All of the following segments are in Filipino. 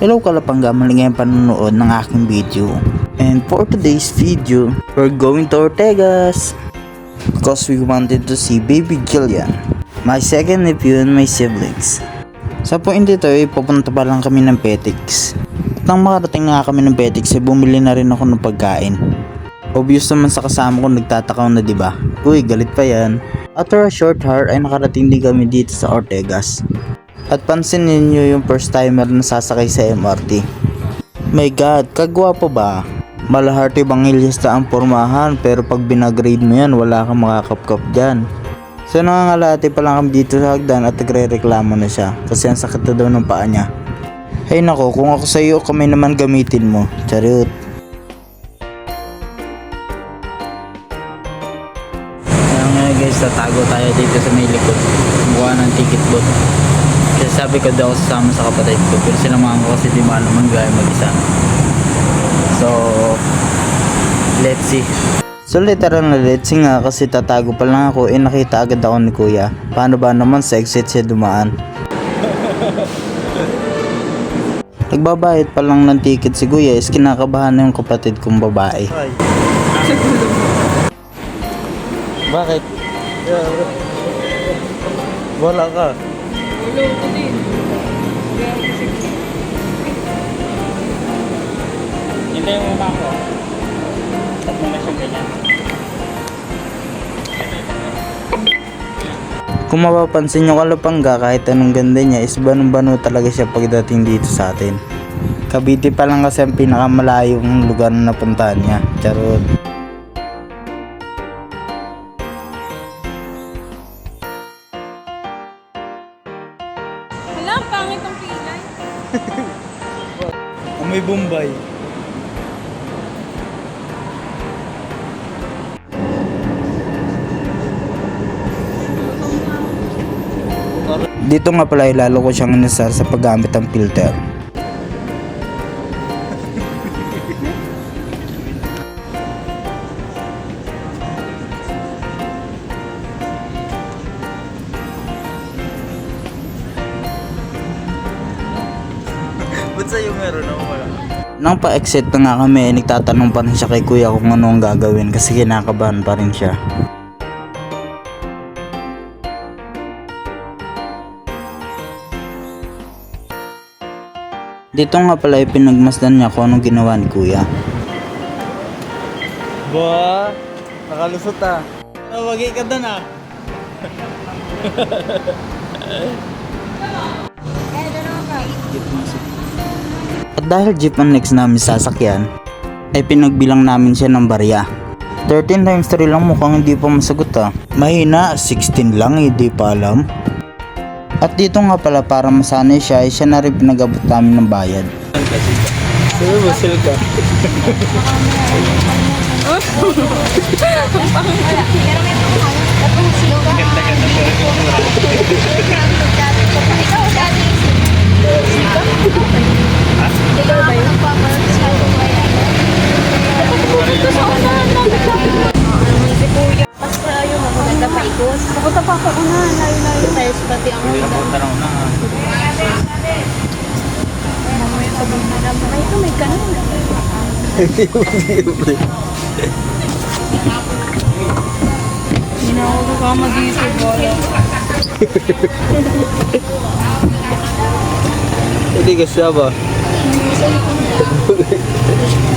Hello Kalapangga, maligayang panonood ng aking video. And for today's video, we're going to Ortegas because we wanted to see baby Jillian, my second nephew and my siblings. Sa point dito ay pupunta pa lang kami ng Petix. At nang makarating na kami ng Petix ay bumili na rin ako ng pagkain. Obvious naman sa kasama ko, nagtatakaw na diba? Uy, galit pa yan. After a short hour ay nakarating din kami dito sa Ortegas. At pansinin nyo yung first timer na sasakay sa MRT. My God, kagwapo ba? Malaharte Bangilista ang pormahan, pero pag binagrade mo yan, wala kang makakapkap dyan. So nangangalati pa lang kami dito sa hagdan at nagre-reklamo na siya kasi ang sakit na daw ng paa niya. Hay nako, kung ako sa iyo, kami naman gamitin mo. Charot. Kaya nga guys, tatago tayo dito sa may likod. Mukha ng ticket booth. Kasi sabi ko daw sasama sa kapatid ko, pero sila mga ko kasi di maalam mag-gaya mag-isa. So let's see. So literal na let's see nga, kasi tatago pa lang ako, nakita agad ako ni kuya. Paano ba naman sa exit siya dumaan? Nagbabayad pa lang ng ticket si kuya, is kinakabahan na yung kapatid kong babae. Bakit? Wala ka. Hello ko din. Hindi mo ba ako? Tapos na siya ganyan. Kung mapapansin nyo Kalapangga, kahit anong ganda niya is banong-bano talaga siya pagdating dito sa atin. Cavite pa lang kasi ang pinakamalayong lugar na napuntahan niya. Charot. Hala, pangit ang pilay. May Bombay. Dito nga pala lalo ko siyang inasar sa paggamit ng filter. Ba't sa'yo meron ako wala? Nang pa-exit na nga kami, nagtatanong pa rin siya kay kuya kung ano ang gagawin kasi kinakabahan pa rin siya. Dito nga pala ay pinagmasdan niya kung anong ginawa ni kuya. Ba, nakalusot ah. Nawagi ka doon ah. At dahil jeep ang next namin sasakyan, ay pinagbilang namin siya ng barya. 13 times 3 lang, mukhang hindi pa masagot ah. Mahina, 16 lang, hindi pa alam. At dito nga pala para masanay siya, ay siya na rin pinag-abot namin ng bayad. Sabi mo, sil ka. Pupunta pa ako una, layo-layo tayo sa pati ang ulan. Mamaya sabihin na lang, ay ito may ganun. Hindi na ako kasama dito, bola. Hindi ka siya ba?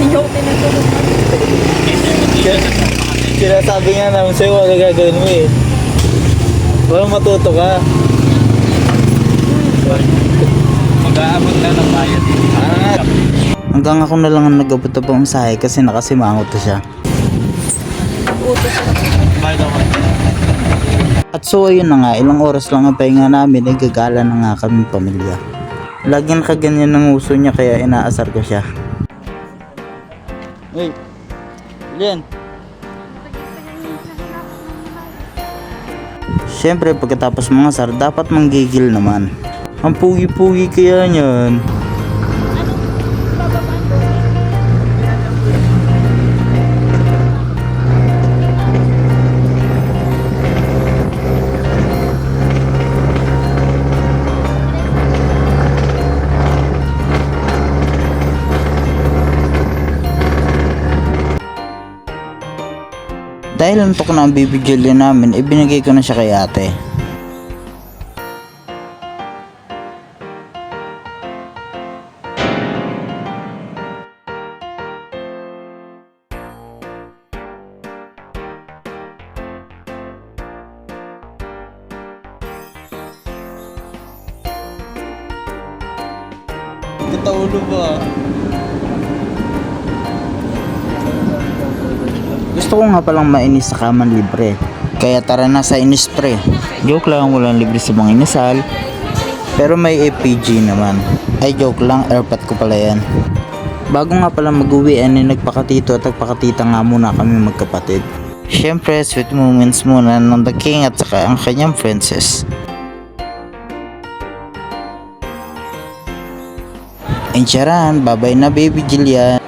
Hindi ako tinatulog. Sinasabi nga namin sa'yo ano gagawin mo eh. Walang matuto ka. Mag-aabot na ng bayad. Hanggang ako na lang ang nag-abot na pamasahe kasi nakasimangot na siya. At so ayun na nga, ilang oras lang ang pahinga namin ay gagala na nga kami pamilya. Laging nakaganyan ng uso niya kaya inaasar ko siya. Uy, Julian. Siyempre pagkatapos mga asar dapat manggigil naman. Ang pugi-pugi kaya niyan. Dahil antok na ang baby Jillian namin, ibinigay ko na siya kay ate. Kataulo ba? Gusto ko nga palang mainis sa kaman libre. Kaya tara na sa inis pre. Joke lang, walang libre sa mga inasal. Pero may APG naman. Ay joke lang, airpot ko pala yan. Bago nga pala mag-uwi, nagpakatito at nagpakatita nga muna kami magkapatid. Syempre, sweet moments muna ng The King at saka ang kanyang princess. And charan, bye bye na baby Jillian.